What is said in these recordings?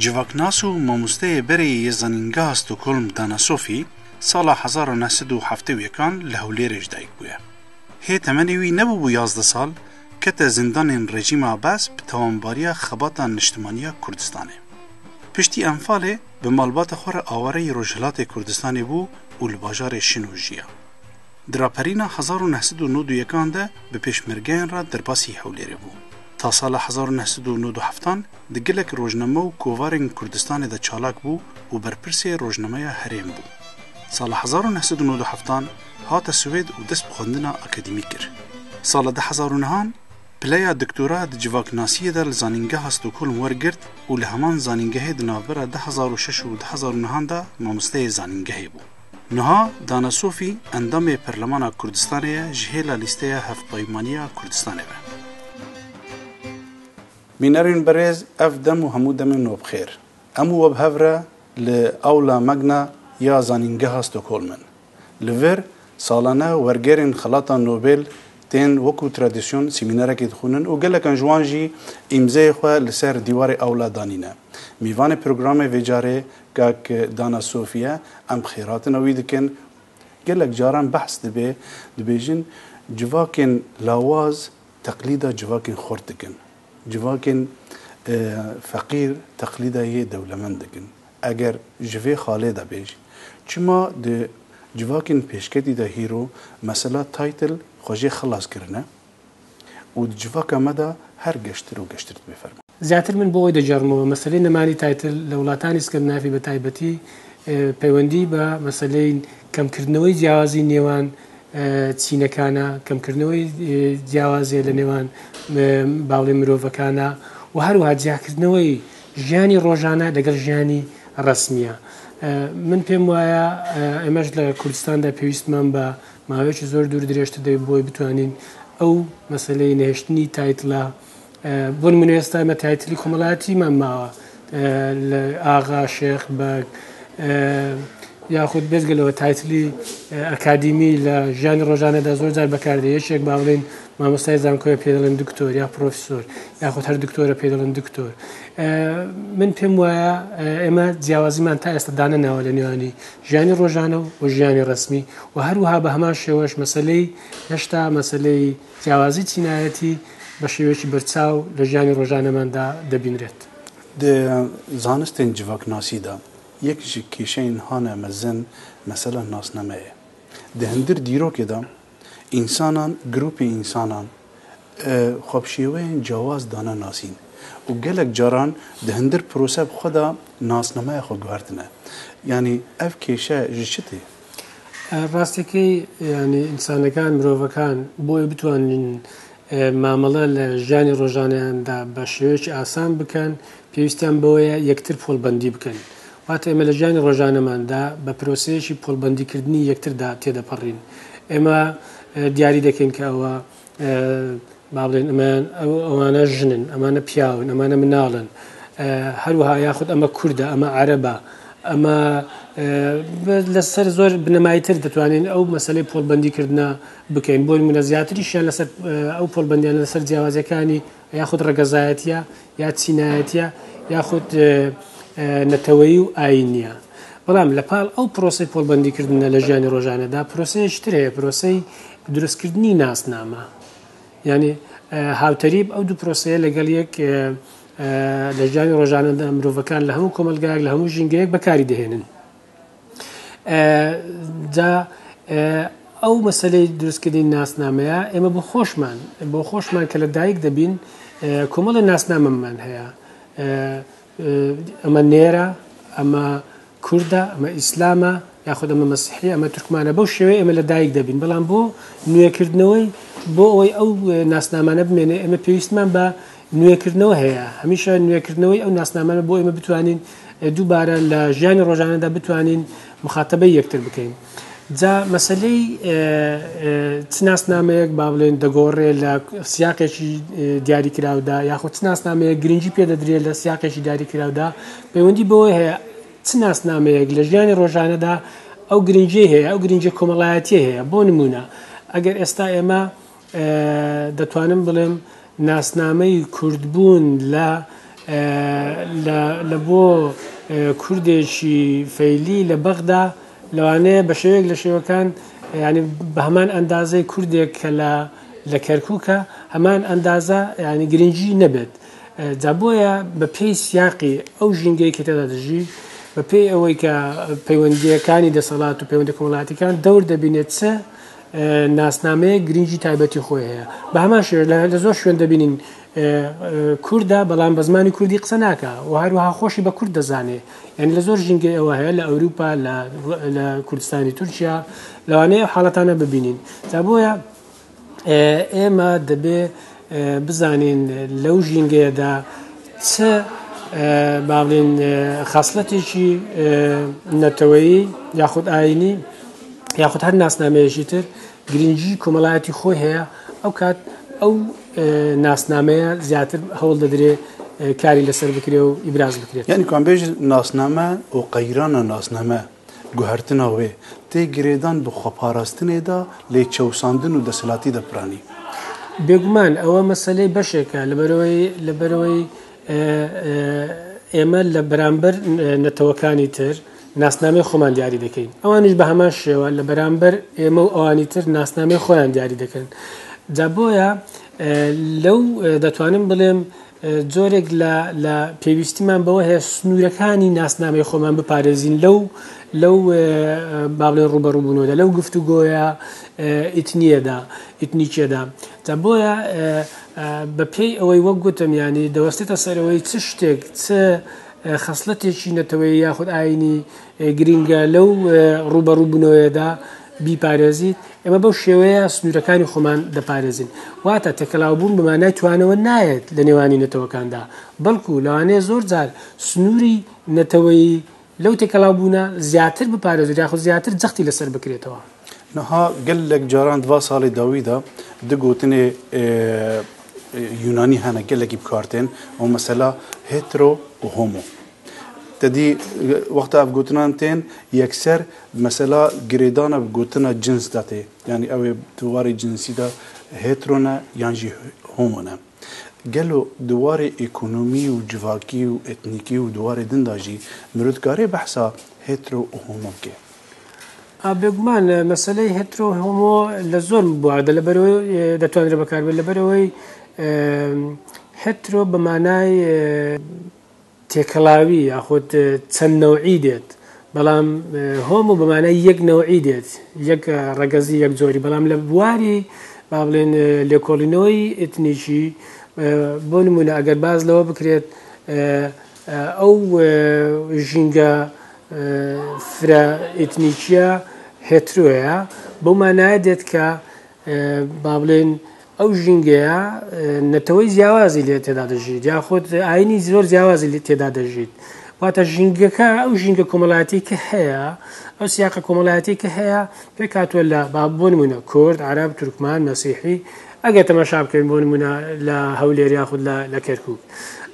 جیواکناس و مامۆستای بەرەی زانینگەها ستۆکهۆلم دانا سۆفی ساڵا 1970 لە هەولێرێش دایک بووە. هێ تەمەنی وی نەبوو بوو 11 ساڵ کەتە زیندانên rejîma Abbas bi tawambariya xebata niştimaniya Kurdistanê. Piştî Enfalê bi malbata xwe re awareyê Rojhilatê Kurdistanê bû û li bajarê Şino jiya. Di raperîna 1991 de bi pêşmergeyên re derbasî Hewlêrê bû. Ta sala 1997 di gelek rojname û kovarên Kurdistanê de çalak bû û berpirsê rojnameya Herêm bû. Sala 1997 hate Swêd û dest bi xwendina akademî kir. Sala 2009 Pileya doktora di civaknasiyê de li zanîngeha Stockholm wergirt û li heman zanîngehê di navbera 2006 û 2009 de mamosteyê zanîngehê bû. Niha Dana Sofî endamê Perlemana Kurdistanê ye ji hêla lîsteya Hevpeymaniya Kurdistanê ve. Bînerên berêz ev dem û hemû demên nû bixêr. Em û we bi hev re li awla megna ya zanîngeha Stockholm'in. Li vir salane wergerên xelata Nobel tên wekû tradisyon semînarekê dixwînin û gelekan ji wan jî îmzeyê xwe li ser dîwarê awla danîne. Mîvanê programê vê carê Kak Dana Sofî em xêratina wî dikin. Gelek caran behs dibe dibêjin civakên lawaz teqlîda civakên xort dikin. Civakên feqîr teqlîda yê dewlemend dikin. Eger ji vê xalê de bêj çima di civakên pêşketî de hîro mesela taytil xwecê xilas kirine û di civaka me de her geştir û geştir bêferme. زیاتر من بۆ ئەوی دەجێڕمەوە مەسەلەی نەمانی تایتل لە وڵاتانی سکەندنافی بە تایبەتی پەیوەندی بە مەسەلەی کەمکردنەوەی جیاوازی نێوان چینەکانە، کەمکردنەوەی جیاوازیە لە نێوان باوڵێ مرۆڤەکانە و هەروەها جیاکردنەوەی ژیانی ڕۆژانە لەگەڵ ژیانی ڕەسمیە. من پێم وایە ئێمەش لە کوردستاندا پێویستمان بە ماوەیەکی زۆر دوور درێژتر دەبێت بۆی بتوانین ئەو مەسەلەی نەهێشتنی تایتلە بۆ نمونە ئێستا ئێمە تایتلی کۆمەڵایەتیمان ماوە لە ئاغا شێخ بەگ یاخود بێزگەلەوە تایتلی ئەکادیمی لە ژیانی ڕۆژانەدا زۆر جار بەکاردێ. یەکێک با بڵێن مامۆستای زانکۆیە پێ دەڵێن دکتۆر یا پرۆفیسۆر یاخود هەر دکتۆرە پێ دەڵێن دکتۆر. من پێم وایە ئێمە جیاوازیمان تا ئێستا دانەناوە لە نێوانی ژیانی ڕۆژانە و ژیانی ڕسمی و هەروەها بە هەمان شێوەش مەسەلەی هێشتا مەسەلەی جیاوازی چینایەتی بە شێوەیەکی بەرچاو لە ژیانی ڕۆژانەماندا دەبینرێت. زانستên civaknasî da yek ji kêşeyên hane mezin mesela nasname ye. Di hindir dîrokê de însanan grupê însanan xwepşêweyên cawaz dane nasîn û gelek caran di hindir prose bi xwe de nasnameya xwe guhertine. Yani ev kêşe ji çi tê? ڕاستەکەی ینی ئینسانەکان مرۆڤەکان بۆی بتوانین مامەڵە لە ژیانی ڕۆژانەیاندا بە شێوەیەکی ئاسان بکەن پێویستیان بەوەیە یەکتر پۆڵبەندی بکەن. واتە ئێمە لە ژیانی ڕۆژانەماندا بە پرۆسەیەکی پۆڵبەندیکردنی یەکتردا تێدەپەڕین. ئێمە دیاری دەکەین کە ئەوە با بڵێن ئەوانە ژنن، ئەمانە پیاون، ئەمانە مناڵن، هەروەها یاخود ئەمە کووردە، ئەمە عەرەبە، ئەمە لەسەر زۆر بنەماییتر دەتوانین ئەو مەسەلەی پۆڵبەندیکردنە بکەین. بۆ نمونە زیاتریشیان لەسەر ئەو پۆڵبەندیان لەسەر جیاوازیەکانی یاخود ڕەگەزایەتیە یا چینایەتیە یاخود نەتەوەیی و ئاینیە. بەڵام لەپاڵ ئەو پرۆسەی پۆڵبەندیکردنە لە ژیانی ڕۆژانەدا پرۆسەیەکتر هەیە، پرۆسەی دروستکردنی ناسنامە. یعنی هاوتەریب ئەو دوو پرۆسەیە لەگەڵ یەک لە ژیانی ڕۆژانەدا مرۆڤەکان لە هەموو کۆمەلگایەک لە هەموو ژینگەیەک بەکاری دەهێنن. جا ئەو مەسەلەی دروستکردنی ناسنامەیە ئێمە بۆ خۆشمان کە لە دایک دەبین کۆمەڵە ناسنامەمان هەیە. ئەمە نێرە، ئەمە کووردە، ئەمە ئیسلامە یاخود ئەمە مەسیحی، ئەمە تورکمانە. بەو شێوەیە ئێمە لە دایک دەبین. بەڵام بۆ نوێکردنەوەی بۆ ئەوەی ئەو ناسنامانە بمێنێ ئێمە پێویستمان بە نوێکردنەوە هەیە. هەمیشە نوێکردنەوەی ئەو ناسنامانە بۆ ئێمە بتوانین دووبارە لە ژیانی ڕۆژانەدا بتوانین مخاتەبەی یەکتر بکەین. جا مەسەلەی چ ناسنامەیەک با بڵێن دەگۆڕێ لە سیاقێکی دیاریکراودا یاخود چ ناسنامەیەک گرنگی پێدەدرێت لە سیاقێکی دیاریکراودا پەیوەندی بەوەی هەیە چ ناسنامەیەک لە ژیانی ڕۆژانەدا ئەو گرنگی هەیە، ئەو گرنگی کۆمەڵایەتی هەیە. بۆ نمونە ئەگەر ئێستا ئێمە دەتوانم بڵێم ناسنامەی کوردبوون لە لبو كردشي فيلي لبغدا لوانه بشويك لشوكان يعني بهمان اندازه كردك لكركوكا همان اندازه يعني جرينجي نبت زابويا بپی سیاقی او جنگی که تدادجی بپی اوی که پیوندی کانی دسالات و پیوندی کمالاتی کان دور دبینت سه ناسنامه گرینجی تایبتی خویه به همان شیر لزوج شون دبینین كردا بلان بزماني كردي قسناكا وهروها خوشي بكرد زاني يعني لزور جنگي اوها لأوروبا لكردستاني تركيا لو أنا حالتانا ببينين تابويا اما دبي بزانين لو جنگي دا تس بابلين خاصلتي شي نتوي ياخد آيني ياخد هر ناس ناميشيتر گرنجي كمالاتي خوي هيا او كات او ناسنامه زیاتر هول دادره کاری لسر بکری و ابراز بکری. یعنی کام بیش ناسنامه و قیران ناسنامه گوهرتنا وی تی گریدان بخواباراستنه دا لی چوساندن و دسلاتی دا پرانی. بگمان او مسئله باشه که لبروی اما لبرانبر نتوکانی تر ناسنامه خوان دیاری دکین. اوانش به همش شوا لبرانبر اما اوانی تر ناسنامه خوان دیاری دکن. جابويا لو دەتوانم بڵێم جۆرێک لە پێویستیمان بەوە هەیە سنوورەکانی ناسنامەی خۆمان بپارێزین لەو با بڵێن ڕوبەڕووبوونەوەدا لەو گفتوگۆیە ئیتنیکیەدا جابويا بەپێی ئەوەی وەک گوتم یانی دەوەستێتە سەرەوەی چ شتێک چ خەسڵەتێکی نەتەوەی یاخود ئاینی گرینگە لەو ڕوبەڕووبوونەوەیەدا بیپارێزیت ئەمە بەو شێوەیە سنوورەکانی خۆمان دەپارێزین واتە تێکەڵاوبوون بەمانای توانەوە نایەت لە نێوانی نەتەوەکاندا بەڵکو لەوانەیە زۆر جار سنووری نەتەوەی لەو تێکەڵاوبوونە زیاتر بپارێزێت یاخود زیاتر جەختی لەسەر بکرێتەوە نەها گەلێک جاران دوا ساڵی داویدا دگوتنێ یونانی هەنە گەلێکی بکارتێن و مەسەلا هێترۆ و هۆمۆ تدي وقت أفقوتنا تين يكسر مثلا جريدانا بقوتنا جنس داتي يعني أو دواري جنسي دا هيترونا يعني هومونا قالوا دواري إيكونومي وجفاكي وإتنيكي ودواري دنداجي مرودكاري بحثا هيترو وهوموكي بگمان مسئله هترو هومو لزور بعد لبروي دتوان ربكار لبروي هترو بمعنای تێکەڵاوی یاخود چەند نەوعی دێت بەڵام هۆمو بەمانای یەک نەوعی دێت یەک ڕەگەزی یەک جۆری بەڵام لە بواری با بڵێن لێکۆڵینەوەی ئێتنیکی بۆ نمونە ئەگەر باز لەوە بکرێت ئەو ژینگە فرە ئێتنیکیە هێتروەیە بەو مانایە دێت کە با بڵێن ئەو ژینگەیە نەتەوەی جیاوازی لێ تێدا دەژیت یاخود ئاینی زۆر جیاوازی لێ تێدا دەژیت واتە ژینگەکە ئەو ژینگە کۆمەڵایەتی کە هەیە ئەو سیاقە کۆمەڵایەتی کە هەیە پێ کاتوە لە بۆ نمونە کورد عەرەب تورکمان مەسیحی ئەگەر تەماشا بکەین بۆ نمونە لە هەولێر یاخود لە کەرکووک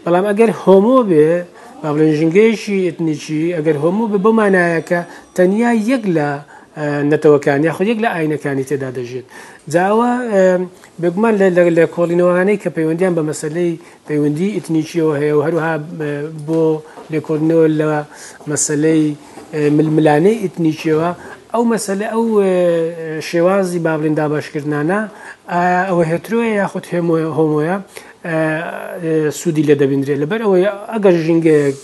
بەڵام ئەگەر هۆمۆ بێ با بڵێن ژینگەیەکی ئێتنیکی ئەگەر هۆمۆ بێ بۆ مانایە کە تەنیا یەک لە نەتەوەکان یاخود یەک لە ئاینەکانی تێدا دەژێت جاوە بگومان لە کۆڵینەوەانەی کە پەیوەندیان بە مەسەلەی پەیوەندی ئیتنیکیەوە هەیە و هەروها بۆ لێکۆڵینەوە لە مەسەلەی ململانەی ئیتنیکیەوە ئەو مەسەلە ئەو شێوازی با بڵێن داباشکردانە ئەوە هێترۆیە یاخود هۆمۆیە سوودی لێ دەبیندرێت لەبەر ئەوەی ئەگەر ژینگەیەک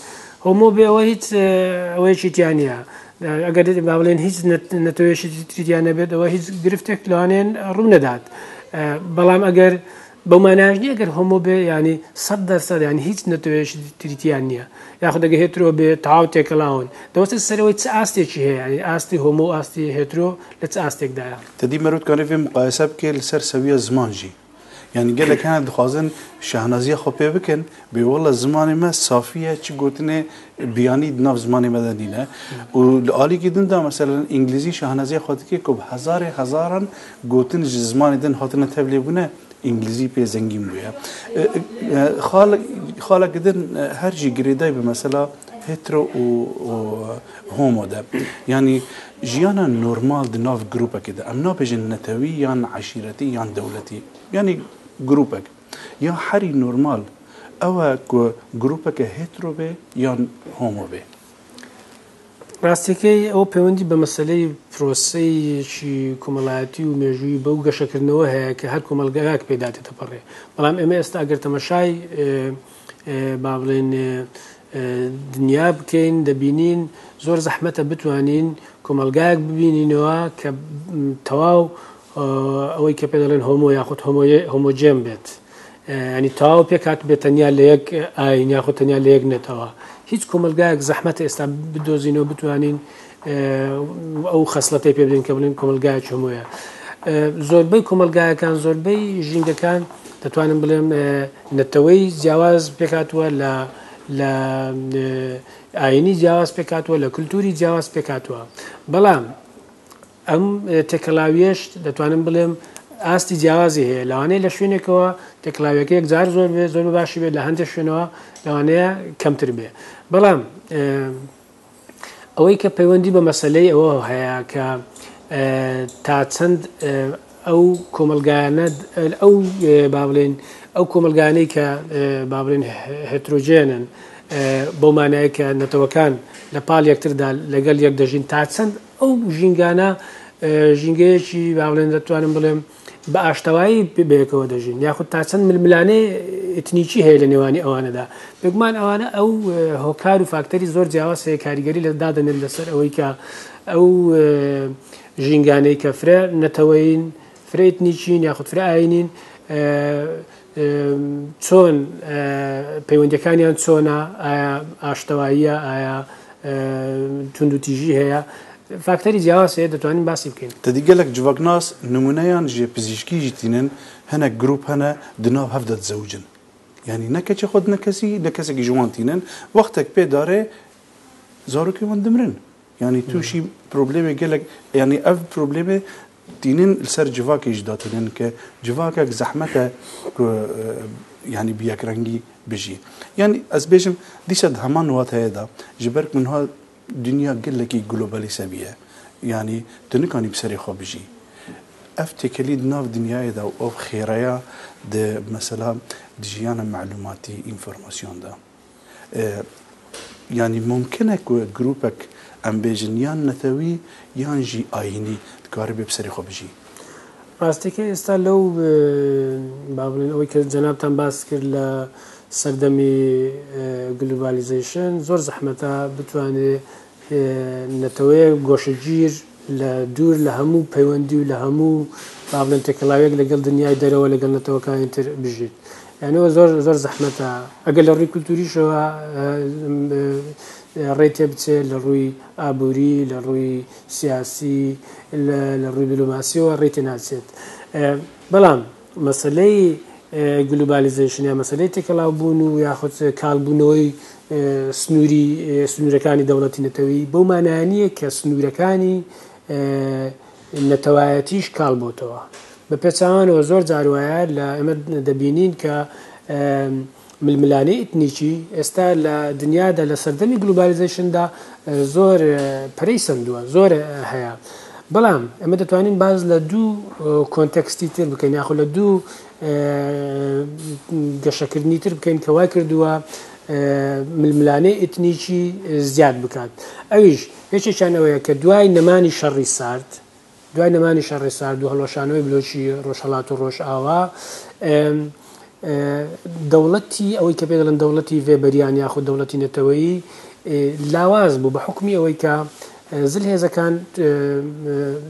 هۆمۆ بێ ئەوە هیچ ئەوەیەکی تیانە ئەگەر با بڵێن هیچ نەتەوەیەکی تریتیان نەبێت ئەوە هیچ گرفتێک لەوانێن ڕوو نەدات بەڵام ئەگەر بەو ماناژنی ئەگەر هۆمۆ بێ ینی 100% ینی هیچ نەتەوەیەکی تریتیان نییە یاخود ئەگەر هێترۆ بێ تەواو تێکەڵاون دەوەستە سەرەوەی چ ئاستێکی هەیە ینی ئاستی هۆمۆ ئاستی هێترۆ لە چ ئاستێکدایە تدی مرودکاری فێ مقایسە بکێ لەسەر سەویە زمانجی يعني قال لك أنا دخازن شهنازية خبيه بكن بيوالله زماني ما صافية شو قلتني بياني ناف زماني مدنينا والآلي كدن دا مثلا إنجليزي شهنازية خاطكي كوب هزارا قلتن زماني دن خاطرنا تبلي بنا إنجليزي بي زنجين بيا خالق كدن هرجي قريداي بمثلا هترو وهومو ده يعني جيانا نورمال دناف جروبا كده أم نابجن نتوي يان عشيرتي يان دولتي يعني جروبك يا حري نورمال ئەوە گروپەکە هێترۆ بێ یان هۆمۆ بێ. ڕاستیەکەی ئەو پەیوەندی بە مەسلەی فرۆسەیەکی کۆمەڵایەتی و مێژووی بەو گەشەکردنەوە هەیە کە هەر کۆمەلگایەک پێداتێتە پەڕێ. بەڵام ئێمە ئێستا ئەگەر تەماشای با بڵێن دنیا بکەین دەبینین زۆر زەحمەتە بتوانین کۆمەلگایەک ببینینەوە کە تەواو ئەوەی کە پێ دەڵێن هۆمۆ یاخود هۆمۆجێم بێت. ینی تەواو پێکات بێت تەنیا لە یەک ئاین یاخود تەنیا لە یەک نێتەوە. هیچ کۆمەلگایەک زەحمەتە ئێستا بدۆزینەوە بتوانین ئەو خەسڵەتی پێ بدەین کە بڵێن کۆمەلگایەک هەموویە. زۆربەی کۆمەلگایەکان زۆربەی ژینگەکان دەتوانم بڵێم نەتەوەی جیاواز پێکاتوە لە ئاینی جیاواز پێکاتوە لە کولتوری جیاواز پێکاتوە. بەڵام ئەم تێکەڵاویەش دەتوانم بڵێم ئاستی جیاوازی هەیە لەوانەیە لە شوێنێکەوە تێکڵاویەکە یەکجار زۆر بێ زۆر باشی بێت لە هەندێک شوێنەوە لەوانەیە کەمتر بێ. بەڵام ئەوەی کە پەیوەندی بە مەسلەی ئەوە هەیە کە تا چەند ئەو کۆمەلگایانە ئەو با بڵێن ئەو کۆمەلگانەی کە با بڵێن هێترۆجێنن بەو مانایە کە نەتەوەکان لە پاڵ یەکتردا لەگەڵ یەک دەژین تا چەند ئەو ژینگانە ژینگەیەکی با بڵێن دەتوانم بڵێم بە ئاشتەوایی بەیەکەوە دەژین یاخود تا چەند ململانەی ئتنیکی هەیە لە نێوانی ئەوانەدا بگومان ئەوانە ئەو هۆکار و فاکتەری زۆر جیاواز هەیە کاریگەری لە دادەنێن لەسەر ئەوەی کە ئەو ژینگانەی کە فرە نەتەوەین فرە ئتنیکین یاخود فرە ئاینین چۆن پەیوەندیەکانیان چۆنە ئایا ئاشتەواییە ئایا توندوتیژی هەیە فاکتەری جیاواز هەیە دەتوانین باسی بکەین. تەدیگەلێک جوڤاگناس نمونەیان ژێ پزیشکیژی تینن هەنێک گروپ هەنە دناو هەفدە زەوجن یعنی نەکەچی خۆت نەکەسی لە کەسێکی ژوان تینن وەختێک پێدارێ زارۆکی wan دمرن یعنی تووشی پرۆبلێمێک gelek یعنی ئەv پرۆبلێمێ تینن لەسەر civakê jî datînin ke civakek zehmet e ku yani bi yekrengî bijî yani ez bêjim dîsa di heman wat heye da ji ber min ha dünya gelekî globalîse bîye yani tu nikanî bi serê xwe bijî ev têkelî di nav dinyayê de ev xêreya di mesela di jiyana melûmatî înformasyon da yani mumkin e ku grupek em bêjin yan netewî yan jî ayînî dikarî bê bi serê xwe bijî. ڕاستیەکەی ئێستا لەو با بڵێن ئەوەی کە جەنابتان باس کرد لە سەردەمی گلوبالیزیشن زۆر زەحمەتە بتوانێت نەتەوەیە گۆشەگیر لە دوور لە هەموو پەیوەندی و لە هەموو با بڵێن تێکەڵاوێک لەگەڵ دنیای دەرەوە لەگەڵ نەتەوەکانی تر بژیت یانەوە زۆر زەحمەتە ئەگەر لە ڕووی کولتوریشەوە ڕێتێ بچێت لە ڕووی ئابووری لە ڕووی سیاسی لە ڕووی دیپلۆماسیەوە ڕێتێ ناچێت بەڵام مەسلەی گلوبالیزیشن یا مەسلەی تێکەڵاوبوون و یاخود کاڵبوونەوەی سنوورەکانی دەوڵەتی نەتەوەی بەو مانایانیە کە سنوورەکانی نەتەوایەتیش کاڵ بۆتەوە بە پێچاوانەوە زۆر جاروایە لە ئێمە دەبینین کە ململانەی ئتنیکی ئێستا لە دنیادا لە سەردەمی گلوبالیزیشندا زۆر پەرەی سندووە زۆر هەیە بەڵام ئەمە دەتوانین باز لە دوو کۆنتەکستی تر بکەین یاخود لە دوو گەشەکردنی تر بکەین کە وای کردووە ململانەی ئتنیکی زیاد بکات ئەویش یەکێکیان ئەوەیە کە دوای نەمانی شەڕی سارد و هەڵۆشانەوەی بلۆچی ڕۆژهەڵات و ڕۆژئاوا دەوڵەتی ئەوەی کە پێ دەڵێن دەوڵەتی وێبەریان یاخود دەوڵەتی نەتەوەیی لاواز بوو بە حکمی ئەوەی کە زل هێزەکان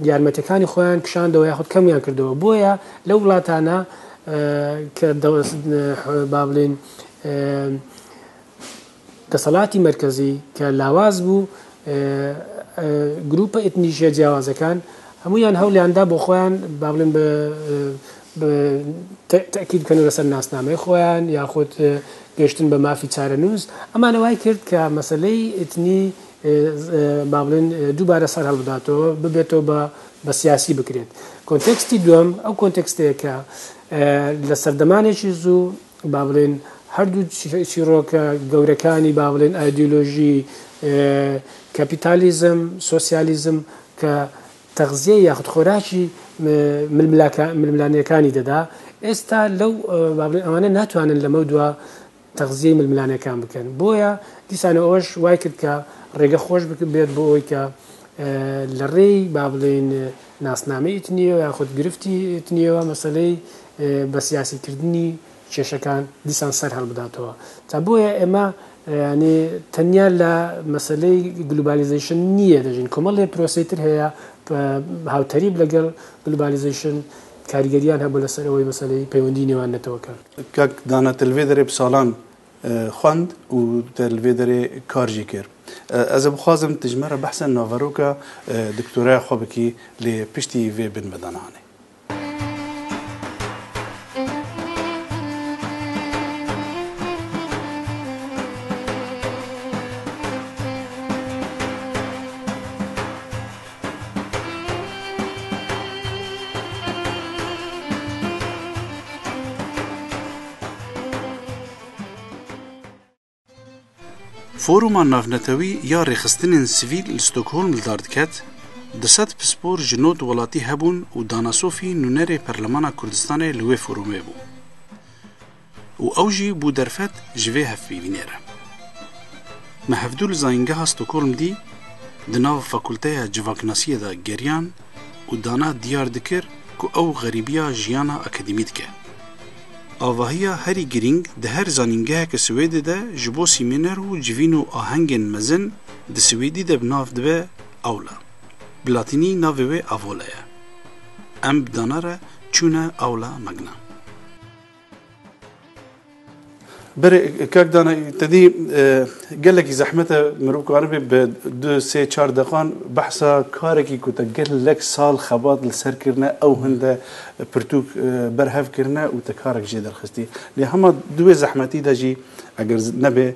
یارمەتەکانی خۆیان کشاندەوە یاخود کەمیان کردەوە بۆیە لەو وڵاتانە کە با بڵێن دەسەڵاتی مەرکەزی کە لاواز بوو گروپە ئتنیشیە جیاوازەکان هەمویان هەولیاندا بۆ خۆیان با بڵێن تاکید بکەن لەسەر ناسنامەی خۆیان یاخود گەشتن بە مافی چارەنووس ئەمانە وای کرد کە مەسەلەی ئتنی با بڵێن دووبارە سەر هەڵبداتەوە ببێتەوە بە سیاسی بکرێت کۆنتێکستی دووەم ئەو کۆنتێکستەیە کە لە سەردەمانێکی زوو با بڵێن هەردوو چیرۆکە گەورەکانی با بڵێن ئایدیۆلۆژی کەپیتالیزم سۆسیالیزم کە تەغزیە یاخود خۆراکی ململانەکانی دەدا ئێستا لەو ئەوانە ناتوانن لەمە دووە تەغزیەی ململانەکان بکەن بۆیە دیسانە ئەوەش وای کرد کە ڕێگە خۆش بێت بۆ ئەوەی کە لە ڕێی با بڵێن ناسنامەی ئیتنیەوە یاخود گرفتی ئیتنیەوە مەسەلەی بە سیاسیکردنی کێشەکان دیسان سەر هەڵبداتەوە تا بۆیە ئێمە ینی تەنیا لە مەسلەی گلوبالیزیشن نییە دەژین کۆمەڵێ پرۆسەیتر هەیە هاوتەریب لەگەڵ گلوبالیزیشن کاریگەریان هەبوو لەسەرەوەی مەسلەی پەیوەندی نێوان نەتەوەکان کاک دانا تەلڤێ دەرێ ساڵان خوند و تەلڤێ دەرێ کارژی کرد ئەز بخوازم تژمەرە بەحسە ناڤەرۆکە دکتۆرای خۆ بکی لێ پشتی وێ بن بەدانانێ فۆروما ناونەتەوی یا ڕێخستنên سڤیل li Stockholm li dar diket di sed pispor ji nod welatî hebûn û danasofî nûnerê Perlemana Kurdistanê li wê forumê bû û ew jî bû derfet ji vê hevpîvînê re. Me hevdû li zayîngeha Stockholm dî di nav Fakulteya Civaknasiyê de geriyan û dana diyar dikir ku ew xerîbiya jiyana akademî dike. Avahiya herî girîng di her zanîngeheke Swêdê de ji bo sîmîner û civîn û ahengên mezin di Swêdî de bi nav dibe awla. Bi latînî navê wê avola ye. Em bi dana re çûne awla megna. Berê kak dana tedî gelekî zehmete mirov karibe bi 2-3-4 deqan behsa karekî ku te gelek sal xebat li ser kirine ew hinde pirtûk berhev kirine û te karek jê derxistî. Lê hema duwê zehmetî de jî eger nebe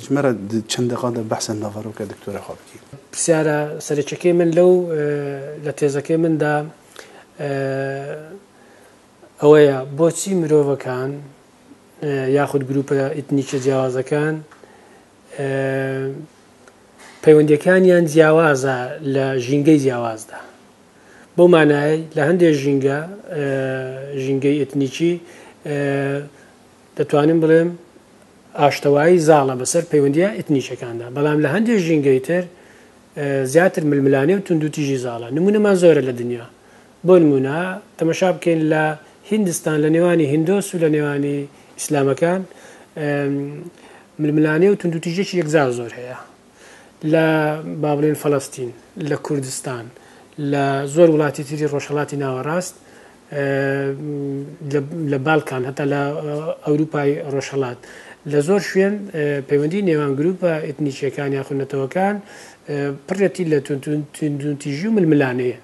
ji me re di çend deqan de behsa naveroka doktora xwe bikî. Pirsiyara serêçekê min lew li têzekê min de ew ye boçî mirovekan یاخود گروپە ئیتنیکە جیاوازەکان پەیوەندیەکانیان جیاوازە لە ژینگەی جیاوازدا بۆ مانای لە هەندێک ژینگەی ئیتنیکی دەتوانم بڵێم ئاشتەوایی زاڵە بەسەر پەیوەندیە ئیتنیکەکاندا بەڵام لە هەندێک ژینگەی تر زیاتر ململانێ و توندوتیژی زاڵە نمونەمان زۆرە لە دنیا بۆ نمونە تەمەشا بکەین لە هیندستان لە نێوانی هیندۆس و لە نێوانی ئیسلامەکان ململانێ و توندوتیژێکی یەکجار زۆر هەیە لە با بڵێن فەڵەستین لە کوردستان لە زۆر وڵاتی تری ڕۆژهەڵاتی ناوەڕاست لە باڵکان هەتا لە ئەوروپای ڕۆژهەڵات لە زۆر شوێن پەیوەندی نێوان گروپە ئیتنیکیەکان یاخود نەتەوەکان پڕەتی لە توندوتیژی و ململانەیە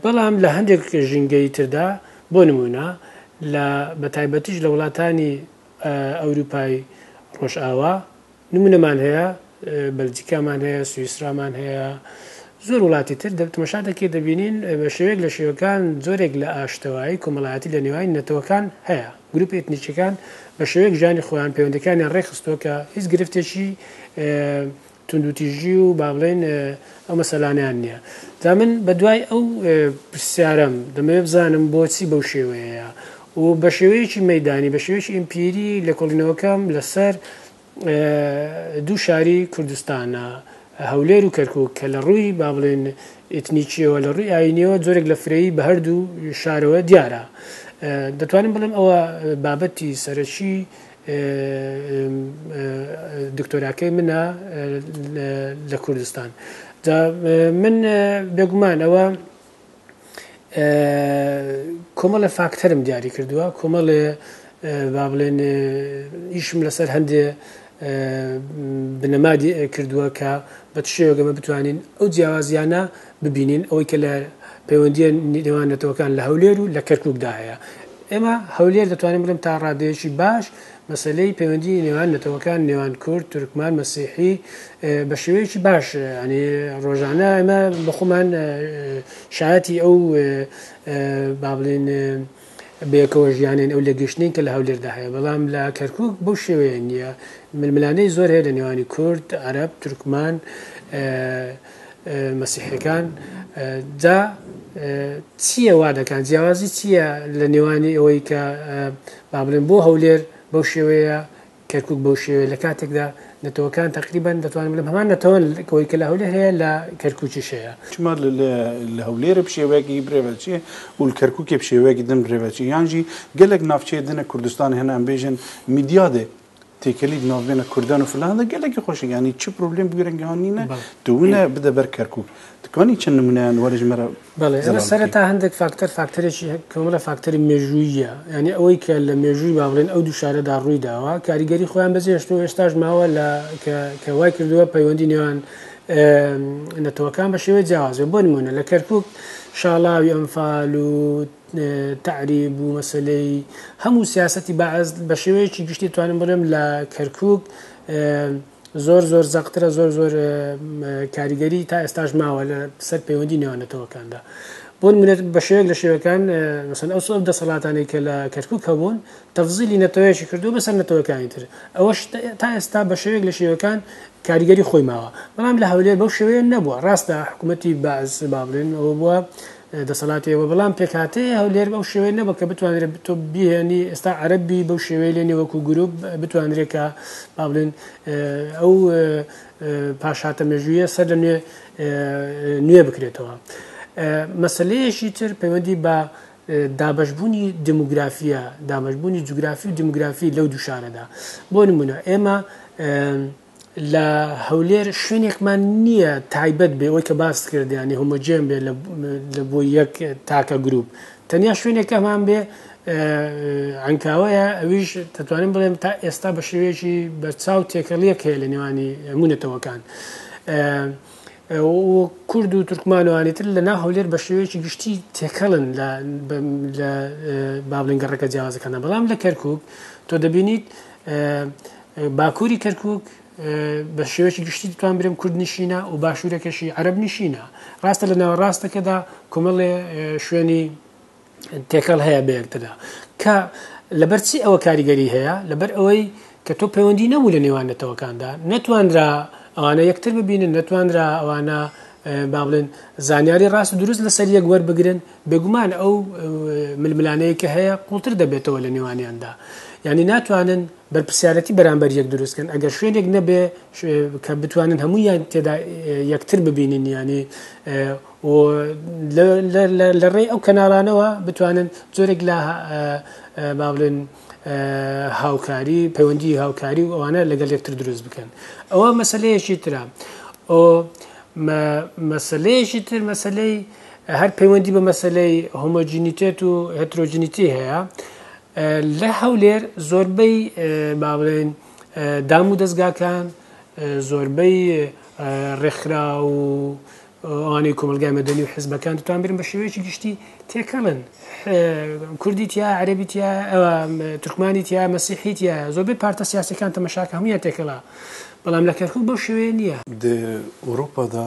بەڵام لە هەندێک ژینگەی تردا بۆ نمونە لە بەتایبەتیش لە وڵاتانی ئەوروپای ڕۆژئاوا نمونەمان هەیە بەلجیکامان هەیە سویسرامان هەیە زۆر وڵاتی تر تەماشا دەکەی دەبینین بە شێوەیەک لە شێوەکان زۆرێک لە ئاشتەوایی کۆمەڵایەتی لە نێوانی نەتەوەکان هەیە گروپی ئێتنیکیەکان بە شێوەیەک ژانی خۆیان پەیوەندەکانیان ڕێخستەوە کە هیچ گرفتێکی توندوتیژی و با بڵێن ئەو مەسەلانیان نییە تا من بەدوای ئەو پرسیارەم دەمەوێت بزانم بۆچی بەو شێوەیە و بە شێوەیەکی مەیدانی بە شێوەیەکی ئیمپیری لە کۆڵینەوەکەم لەسەر دوو شاری کوردستانە هەولێر و کەرکووک کە لە ڕووی با بڵێن ئیتنیکیەوە لە ڕووی ئاینیەوە زۆرێک لە فرەیی بە هەردوو شارەوە دیارە دەتوانم بڵێم ئەوە بابەتی سەرەکی دکتۆراکەی منە لە کوردستان من بێگومان ئەوە کۆمەڵە فاکتەرم دیاری کردووە کۆمەڵێ با بڵێن ئیشم لەسەر هەندێ بنەمادی کردووە کە بە شێوەگەمە بتوانین ئەو جیاوازیانە ببینین ئەوەی کە لە پەیوەندیە نێوانەتەوەکان لە هەولێر و لە کەرکووکدا هەیە ئێمە هەولێر دەتوانین بڵێم تا ڕادەیەکی باش مەسلەی پەیوەندی نێوان نەتەوەکان نێوان کورد تورکمان مەسیحی بە شێوەیەکی باش ینی ڕۆژانە ئێمە بەخۆمان شایەتی ئەو با بڵێن بەیەکەوە ژیانێن ئەو لە گەشتین کە لە هەولێردا هەیە بەڵام لە کەرکووک بەو شێوەیە نییە ململانەی زۆر هەیە لە نێوانی کورد عەرەب تورکمان مەسیحیەکان جا چییە وا دەکەن جیاوازی چییە لە نێوانی ئەوەی کە با بڵێن بۆ هەولێر بەو شێوەیە کەرکک بەو شێوەیە لە کاتێکدا نەتەوەکان تقریبان دەتوانم لەم هەمان نەتەوە کەوەی کە لە هەولێر هەیە لە کەرکووکیشەیە چما لە هەولێرە بشێوەیەکی برێڤەچیە و کەرکووکێ بشێوەیەکی دن برێڤەچی یانجی گەلێک ناوچەیە دنە کوردستان هێنا ئەم بێژن میدیادێ تێکەلی ناوبێنە کوردان و فلانە گەلێکی خۆشی ینی چ پرۆبلێم بگرنگهانینە دوونە بدە بەر کەرکووک دکانی چەند نمونەیان وەرژمەرە بەڵێ ئەمە سەرەتا هەندێک فاکتەرێکی کۆمەڵە فاکتەری مێژوویە ینی ئەوەی کە لە مێژووی با بڵێن ئەو دوو شارەدا ڕووی داوە کاریگەری خۆیان بەجێشت و ئێستاش ماوە لە کە وای کردووە پەیوەندی نێوان نەتەوەکان بە شێوەیە جیاوازێ بۆ نمونە لە کەرکووک شاڵاوی ئەمفال و تعریب و مەسلەی هەموو سیاسەتی بەعەز بە شێوەیەکی گشتی توانم بڵێم لە کەرکووک زۆر زەقترە زۆر کاریگەری تا ئێستاش ماوە لە سەر پەیوەندی نێوانەتەوەکاندا بۆ نمونێت بە شێوەیەک لە شێوەکان مەسەن ئەو دەسەڵاتانەی کە لە کەرکووک هەبوون تەفزیلی نەتەوەیەکی کردو بەسەر نەتەوەکانی تر ئەوەش تا ئێستا بە شێوەیەک لە شێوەکان کاریگەری خۆی ماوە بەڵام لە هەولێر بەو شێوەیە نەبووە ڕاستە حکوومەتی بەعز با بڵێن ئەوە بووە دەسەڵاتیەوە بەڵام پێکهاتەیە هەولێر بەو شێوەیە نەبووە کە بتوانرێت تۆ بهێنی ئێستا عەرەبی بەو شێوەیە لێنێ وەکو گروپ بتوانرێت کە با بڵێن ئەو پاشاتە مێژوویە سەر لە نوێ بکرێتەوە مەسلەیەشی تر پەیوەندی بە دابەشبوونی دموگرافیە دامەشبوونی جوگرافی و دموگرافی لەو دوو شارەدا بۆ نمونە ئێمە لە هەولێر شوێنێکمان نییە تایبەت بێ ئەوەی کە باس کردیانی هۆمۆجێن بێ لە بۆ یەک تاکە گروپ تەنیا شوێنێکەمان بێ عنکاوەیە ئەویش دەتوانین بڵێم تا ئێستا بە شێوەیەکی بەرچاو تێکەڵیەک هەیە لە نێوانی هەموونەتەوەکان کورد و تورکمانوانی تر لە ناو هەولێر بە شێوەیەکی گشتی تێکەڵن لە بابلین گەڕەکە جیاوازەکانە بەڵام لە کەرکووک تۆ دەبینیت باکووری کەرکووک بە شێوەیەکی گشتی توان برێم کورد نشینە و باشوورەکەشی عەرەب نشینە ڕاستە لە ناوەڕاستەکەدا کۆمەڵێ شوێنی تێکەڵ هەیە بەیەکتردا کە لەبەرچی ئەوە کاریگەری هەیە لەبەر ئەوەی کە تۆ پەیوەندی نەبوو لە نێوان نەتەوەکاندا نەتوانرا ئەوانە یەکتر ببینن نەتوانرا ئەوانە با بڵێن زانیاری ڕاست و دروست لەسەر یەک وەربگرن بێگومان ئەو ململانەیە کە هەیە قوڵتر دەبێتەوە لە نێوانیاندا یعنی ناتوانن بەرپرسیارەتی بەرامبەر یەک دروستکەن ئەگەر شوێنێک نەبێ کە بتوانن هەموویان تێدا یەکتر ببینین ینی لە ڕێی ئەو کەناڵانەوە بتوانن زۆرێک لە با بڵێن هاوکاری پەیوەندی هاوکاری و ئەوانە لەگەڵ یەکتر دروست بکەن ئەوە مەسلەیەکی ترە مەسلەیەکی تر مەسلەی هەر پەیوەندی بە مەسلەی هۆمۆجینیتێت و هێترۆجینیتی هەیە لە هەولێر زۆربەی با بڵێن دام و دەستگاکان زۆربەی ڕێکخرا و ئەوانەی کۆمەلگای مەدەنی و حیزبەکان دەتوان برن بە شێوەیەکی گشتی تێکەڵن کوردیتیا عەرەبیتیا ئەوە تورکمانیتیا مەسیحیتیا زۆربەی پارتە سیاسیەکان تەمەشاکە هەموویان تێکەڵا بەڵام لە کەرکووک بەو شێوەیە نییە ئەوروپادا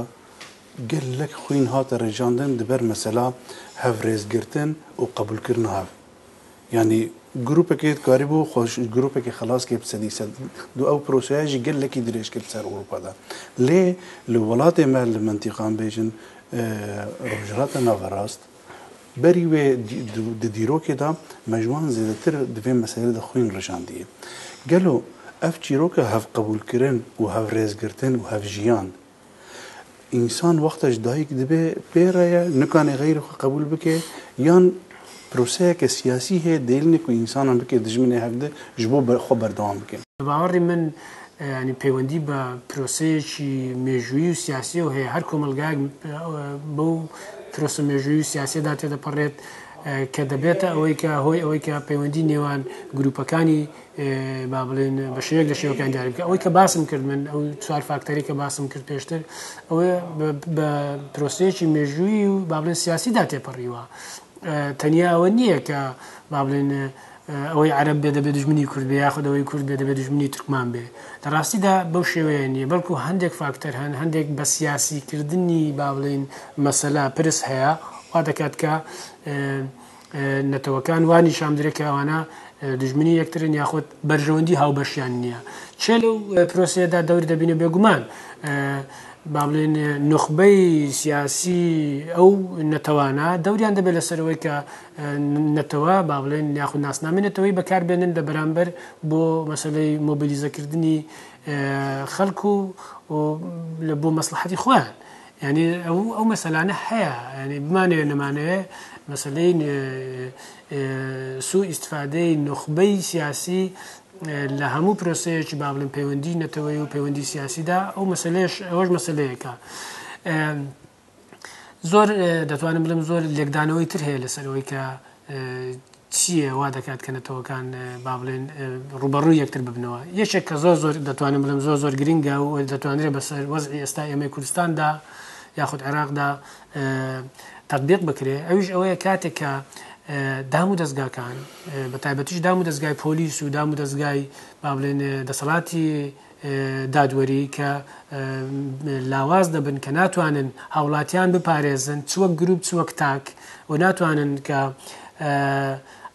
گەلێک خوین هاتە ڕێژاندن دەبەر مەسەلا هەڤڕێزگرتن و قبولکردن هەڤ ینی گروپێکێت کاری بوو خۆش گروپێکی خلاصکێ بسەدی سەد دو ئەو پرۆسەیەژی گەلێکی درێژ کرد سەر ئەوروپادا لێ لە وڵاتی مە لە منتیقان بێژن ڕۆژهاتە ناوەڕاست بەری وێ دیرۆکێدا مەژوان زیاتر دەبێ مەسەلە دەخوین ڕژاندیە گەلو ئەف چیرۆکە هەف قبولکردن و هەڤڕێزگرتن و هەڤژیان ئینسان وەختەش دایک دەبێ پێرەیە نکانێ غەیری خۆ قبول بکێ یان پرۆسەیەکە سیاسی هەیە دێلنێک و ئینسانان بکێ دژمنێ هەفدە ji بۆ خۆ بەردەوام بکەن باوەڕی من ینی پەیوەندی بە پرۆسەیەکی مێژووی و سیاسی و هەیە هەر کۆمەلگای بەو پرۆسە مێژووی و سیاسیدا تێدەپەڕێت کە دەبێتە ئەوەی کە هۆی ئەوەی کە پەیوەندی نێوان گروپەکانی با بڵێن بە شێوەیەک لە شێوەکان دیاری بکە ئەوەی کە باسم کرد من ئەو چوار فاکتەری کە باسم کرد پێشتر ئەوەیە بە پرۆسەیەکی مێژووی و با بڵێن سیاسیدا تێپەڕیوە تەنیا ئەوە نییە کە با بڵێن ئەوەی عەرەب بێ دەبێت دژمنی کورد بێ یاخود ئەوەی کورد بێ دەبێت دژمنی تورکمان بێ لە ڕاستیدا بەو شێوەیە نییە بەڵکو هەندێک فاکتەر هەن هەندێک بە سیاسیکردنی با بڵێن مەسەلا پرس هەیە وا دەکات کە نەتەوەکان وانی شامدرێکە ئەوانە دژمنی یەکترن یاخود بەرژەوەندی هاوبەشیان نییە چێ لەو پرۆسەیەدا دەوری دەبینە بێگومان بابلين نخبەی سیاسی ئەو نەتەوانە دەوریان دەبێت لەسەرەوەی کە نەتەوە با بڵێن یاخود ناسنامەی نەتەوەی بەکاربێنن لە بەرامبەر بۆ مەسەلەی مۆبیلیزەکردنی خەڵکو و بۆ مەسلحەتی خۆیان ینی ئەو مەسەلانە هەیە ینی بمانەوێت نەمانەوێت مەسەلەی سوء ئیستفادەی نخبەی سیاسی لە هەموو پرۆسەیەکی با بڵێن پەیوەندی نەتەوەی و پەیوەندی سیاسیدا ئەو مەسەلەیەش ئەوەش مەسەلەیەکە زۆر دەتوانم بڵم زۆر لێکدانەوەی تر هەیە لەسەرەوەی کە چییە وا دەکات کە نەتەوەکان با بڵێن ڕوبەڕووی یەکتر ببنەوە یەکێک کە زۆر دەتوانم بڵم زۆر گرنگە و دەتوانرێت بەسەر وەزعی ئێستا ئێمەی کوردستاندا یاخود عێراقدا تەطبیق بکرێ ئەویش ئەوەیە کاتێک کە دام و دەستگاکان بە تایبەتیش دام و دەستگای پۆلیس و دام و دەستگای با بڵێن دەسەڵاتی دادوەری کە لاواز دەبن کە ناتوانن هاوڵاتیان بپارێزن چوەک گروپ چوەک تاک و ناتوانن کە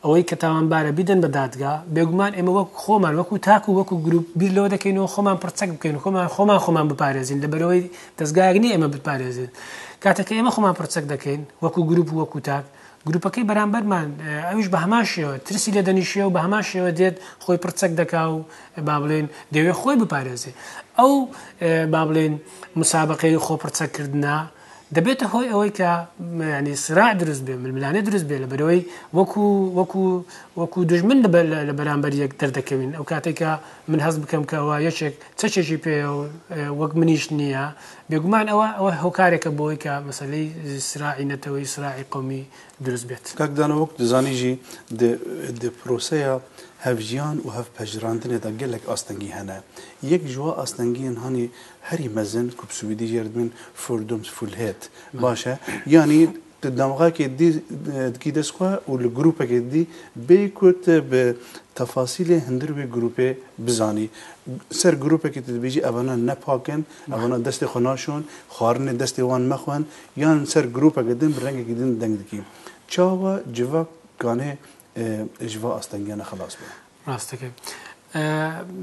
ئەوەی کە تاوانبارە بیدەن بە دادگا بێگومان ئێمە وەکو خۆمان وەکو تاک و وەکو گروپ بیر لەوە دەکەینەوە خۆمان پرچەک بکەین خۆمان بپارێزین لەبەرەوەی دەستگایەکنی ئێمە بپارێزین کاتەکە ئێمە خۆمان پرچەک دەکەین وەکو گروپ و وەکو تاک گروپەکەی بەرامبەرمان ئەویش بە هەماشەوە ترسی لە دەنیشیە و بە هەماشەوە دێت خۆی پرچەک دەکا و با بڵێن دەوێت خۆی بپارێزێ ئەو با بڵێن مسابقەی خۆ پرچەکردنا دەبێتە هۆی ئەوەی کە ینی سراع دروست بێ ململانێ دروست بێ لە بەرەوەی وەکو دژمن لە بەرامبەر یەک دەردەکەوین ئەو کاتێکە من هەست بکەم کە ئەوە یەکێک چەچێکی پێ وەک منیش نییە بێگومان ئەوە هۆکارێکە بۆی کە مەسەلەی سراعی نەتەوەی سراعی قومی دروست بێت کاکدانە وەک دەزانیژی پرۆسەیە هەفژیان و هەفپەژراندنێدا gelek astengî hene yek ji we astengiyên hanî herî mezin ku bi Swîdî jê dibin fullhet baş e yanî demexakê dikî dest xwe û li grupekê dî bê ku te bi tefasîlê hindir wê grupê bizanî ser grupekê tu dibêjî evana nepakin evana destê xwe naşon xwarinê destê wan mexwin yan ser grupekê din bi rengekî din deng dikî çawa civak kanê ji we astengiyana xelas be ڕاستەکە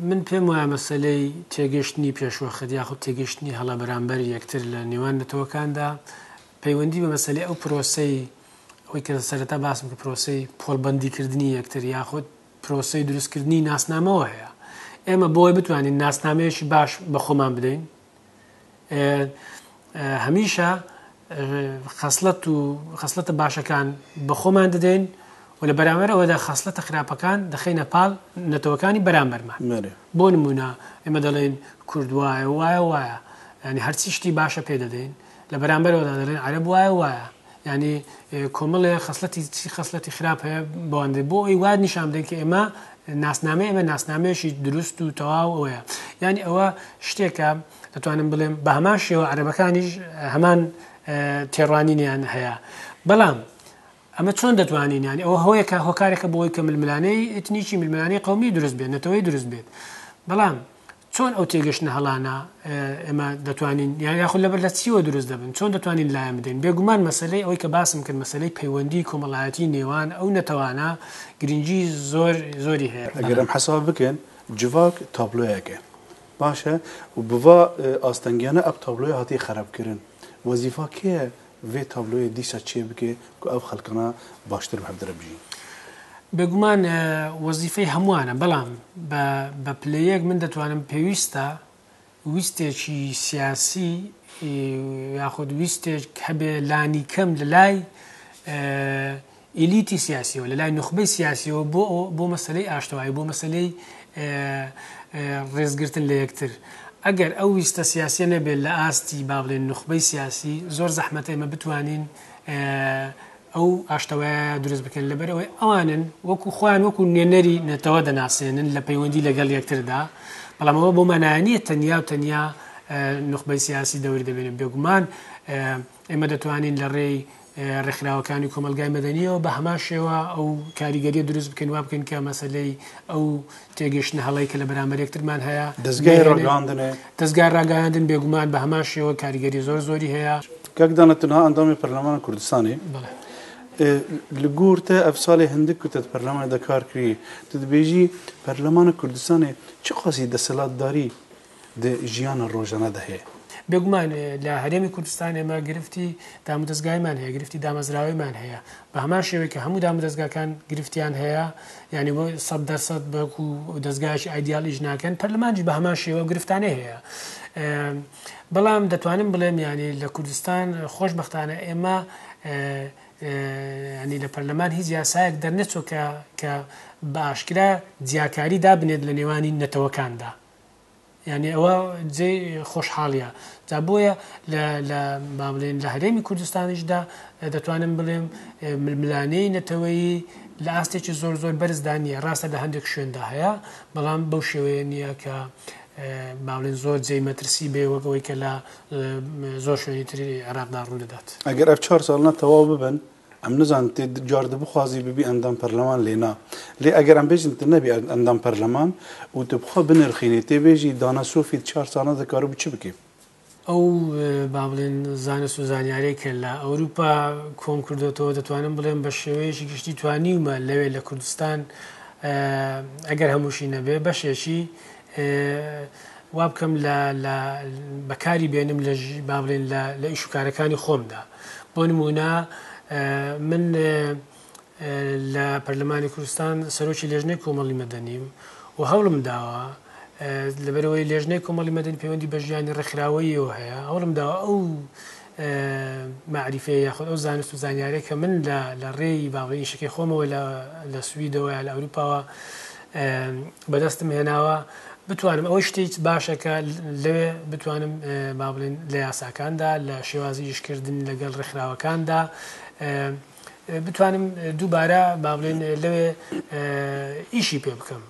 من پێم وایە مەسەلەی تێگەشتنی پێشوەخت یاخود تێگەشتنی هەڵە بەرامبەر یەکتر لە نێوان نەتەوەکاندا پەیوەندی بە مەسەلەی ئەو پرۆسەی ئەوی کە سەرەتا باسم کە پرۆسەی پۆڵبەندیکردنی یەکتر یاخود پرۆسەی دروستکردنی ناسنامەوە هەیە ئێمە بۆی بتوانین ناسنامەیەکی باش بە خۆمان بدەین هەمیشە خەسڵەتە باشەکان بە خۆمان دەدەین و لە بەرامبەرەوەدا خەسڵەتە خراپەکان دەخەینە پاڵ نەتەوەکانی بەرامبەرمان بۆ نمونە ئێمە دەڵێن کورد وایە وایە ینی هەرچی شتی باشە پێ دەدەین لە بەرامبەرەوەدا دەڵێن عەرەب وایە ینی کۆمەڵێ خەسڵەتی خراپ هەیە بۆندێ بۆ ئەوی واد نیشان بدەین کە ئێمە ناسنامەیەشی دروست و تەواو ئەوەیە ینی ئەوە شتێکە دەتوانم بڵێم بە هەمان شێوە عەرەبەکانیش هەمان تێڕوانینیان هەیە بەڵام ئەمە چۆن دەتوانین ینی ئەوە هۆیەکە هۆکارێکە بۆی کە ململانەی ئتنیکی ململانەی قومی دروست بێت نەتەوەی دروست بێت بەڵام چۆن ئەو تێگەشتنە هەڵانە ئێمە دەتوانین یاخود لەبەر لە چیوە دروست دەبن چۆن دەتوانین لایەن بدەین بێگومان مەسەلەی ئەوەی کە باسم کرد مەسەلەی پەیوەندی کۆمەڵایەتی نێوان ئەو نەتەوانە گرنگی زۆری هەیە ئەگەرم حساب بکەن جوواک تابلۆیەکە باشە و بڤ ئاستەنگیانە ئەب تابلۆی هاتی خراپکردن وەزیفا کێ vê tabloyê dîsa çê bike ku ev xelkana baştir bi hev direbijîn بێگومان وەزیفەی هەمووانە بەڵام بە پلەیەک من دەتوانم پێویستە ویستێکی سیاسی یاخود ویستێک هەبێ لانی کەم لە لای ئیلیتی سیاسیەوە لە لای نخبەی سیاسیەوە بۆ مەسەلەی ئاشتەوایی بۆ مەسەلەی ڕێزگرتن لە یەکتر ئەگەر ئەو ویستە سیاسیە نەبێت لە ئاستی با بڵێن نخبەی سیاسی زۆر زەحمەتە ئێمە بتوانین ئەو ئاشتەوایە دروست بکەن لەبەرەوەی ئەوانن وەکو خۆیان وەکو نوێنەری نێتەوە دەناسێنن لە پەیوەندی لەگەڵ یەکتردا بەڵام ئەوە بۆ مانایانیە تەنیا و تەنیا نخبەی سیاسی دەوری دەبێنن بێگومان ئێمە دەتوانین لە ڕێی ڕێکخراوەکانی کۆمەلگای مەدەنیەوە بە هەمان شێوە ئەو کاریگەریە دروست بکەین وا بکەین کە مەسەلەی ئەو تێگەشتنە هەڵەی کە لە بەرامبەر یەکترمان هەیە دەستگای ڕاگەیاندن بێگومان بە هەمان شێوە کاریگەری زۆری هەیە کاکدانەتەنها ئەندامی پەرلەمانە کوردستانی li gor te ev salê hindik ku te perlemanê de kar kirî tu dibêjî perlemana Kurdistanê çi qasî deselatdarî di jiyana rojane de heye بێگومان لە هەرێمی کوردستان ئێمە گرفتی دامودەستگایمان هەیە، گرفتی دامەزراویمان هەیە، بە هەمان شێوەیە کە هەموو دامودەستگاکان گرفتیان هەیە، یعنی بۆ 100% بەکو دەستگایشی ئایدیالیش ناکەن، پەرلەمانجی بە هەمان شێوە گرفتانە هەیە. بەڵام دەتوانم بڵێم ینی لە کوردستان خۆشبەختانە ئێمە ینی لە پەرلەمان هیچ یاسایەک دەرنەچۆ کە باشکرا جیاکاری دابنێت لە نێوانی نەتەوەکاندا. یعنی ئەوە جێ خۆشحاڵیە جا بۆیە با بڵێن لە هەرێمی کوردستانیشدا دەتوانم بڵێم ململانەی نەتەوەیی لە ئاستێکی زۆر زۆر بەرزدا نیە، ڕاستە لە هەندێک شوێندا هەیە، بەڵام بەو شێوەیە نییە کە باڵێن زۆر جێی مەترسی بێ وەکەوەی کە لە زۆر شوێنی تری عێراقدا ڕوو دەدات. ئەگەر ئەف 4 ساڵە تەواو ببن ئەم نزان جار دەبخوازی ببی ئەندام پەرلەمان لێنا لێ ئەگەر ئەم بێژن نەبی ئەندام پەرلەمان و دەبخوا بنرخینی تێبێژی دانا سۆفی 4 ساڵە دەکارە بچ بکەیت. ئەو با بڵێن زانست و زانیارەی کە لە ئەوروپا کۆم کردوێتەوە دەتوانم بڵێم بە شێوەیەکی گشتی توانیومە لەوێ لە کوردستان ئەگەر هەمووشی نەبێ بەشێکی وا بکەم بەکاری بێنم لە با بڵێن لە ئیشوکارەکانی خۆمدا. بۆ نمونە من لە پەرلەمانی کوردستان سەرۆکی لێژنەی کۆمەڵی مەدەنیم و هەوڵم داوە لەبەرەوەی لێژنەی کۆمەڵی مەدەنی پەیوەندی بە ژیانی ڕێکخراوەیەوە هەیە، هەوڵم داوە ئەو معریفەیە یاخود ئەو زانست و زانیارەیە کە من لە ڕێی باڵی شەکەی خۆمەوە لە سویدەوە لە ئەوروپاوە بەدەستم هێناوە بتوانم ئەوەی شتێک باشەکە لەوێ بتوانم با بڵێن لە یاساکاندا لە شێوازی یشکردن لەگەڵ ڕێکخراوەکاندا بتوانم دووبارە با بڵێن لەوێ ئیشی پێ بکەم.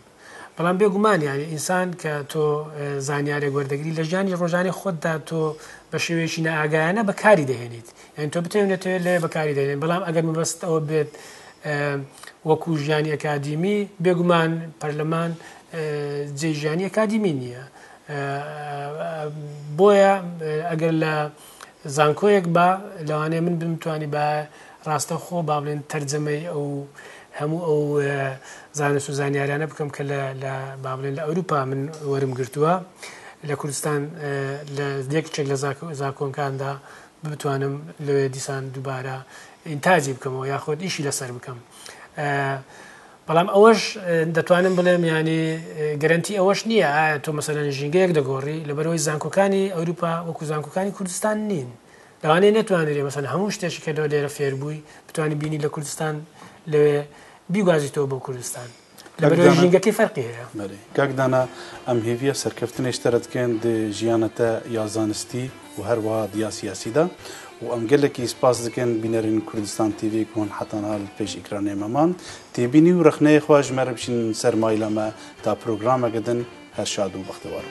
بەڵام بێگومان یانی ئینسان کە تۆ زانیارێک وەردەگری لە ژیانی ڕۆژانی خۆتدا تۆ بە شێوەیەکی نەئاگایانە بەکاری دەهێنیت، یعنی تۆ بتێنێتەوە لێ بەکاری دەهێنێت. بەڵام ئەگەر مەبەست ئەوە بێت وەکو ژیانی ئەکادیمی بێگومان پەرلەمان جێی ژیانی ئەکادیمی نییە. بۆیە ئەگەر لە زانکۆیەک بە لەوانەیە من بمتوانی بە ڕاستە خۆ با بڵێن تەرجەمەی ئەو هەموو ئەو زانست و زانیاریانە بکەم کە لە با بڵێن لە ئەوروپا من وەرم گرتووە، لە کوردستان لە یەکێک لە زاکۆنکاندا بتوانم لەوێ دیسان دووبارە ئینتاجی بکەمەوە یاخۆت ئیشی لەسەر بکەم. بەڵام ئەوەش دەتوانم بڵێم ینی گەرنتی ئەوەش نییە ئایا تۆ مەسەلەن ژینگەیەک دەگۆڕی لەبەرەوەی زانکۆکانی ئەوروپا وەکو زانکۆکانی کوردستان نین. لەوانەیە نەتوانێت مەسەلەن هەموو شتێکی کە لێرە فێر بووی بتوانانی بینی لە کوردستان لەوێ بیگوازیتەوە بۆ کوردستان لەبەرەوەی ژینگەکەی فەرقی هەیە. کاکدانا ئەم هێویە سەرکەفتنێش تەرەتکەن ژیانەتە یا زانستی و هەروەها دیا سیاسیدا و ئەم گەلێکی سپاس دەکەن بینەرین کوردستان تیڤ کۆن حتەنها پێش ئیکرانێ مەمان تێبینی و رەخنەیە خوا ژمارە بچین سەرمایلەمە تا پرۆگرامەکەدن هەر شاد و بەختەوار.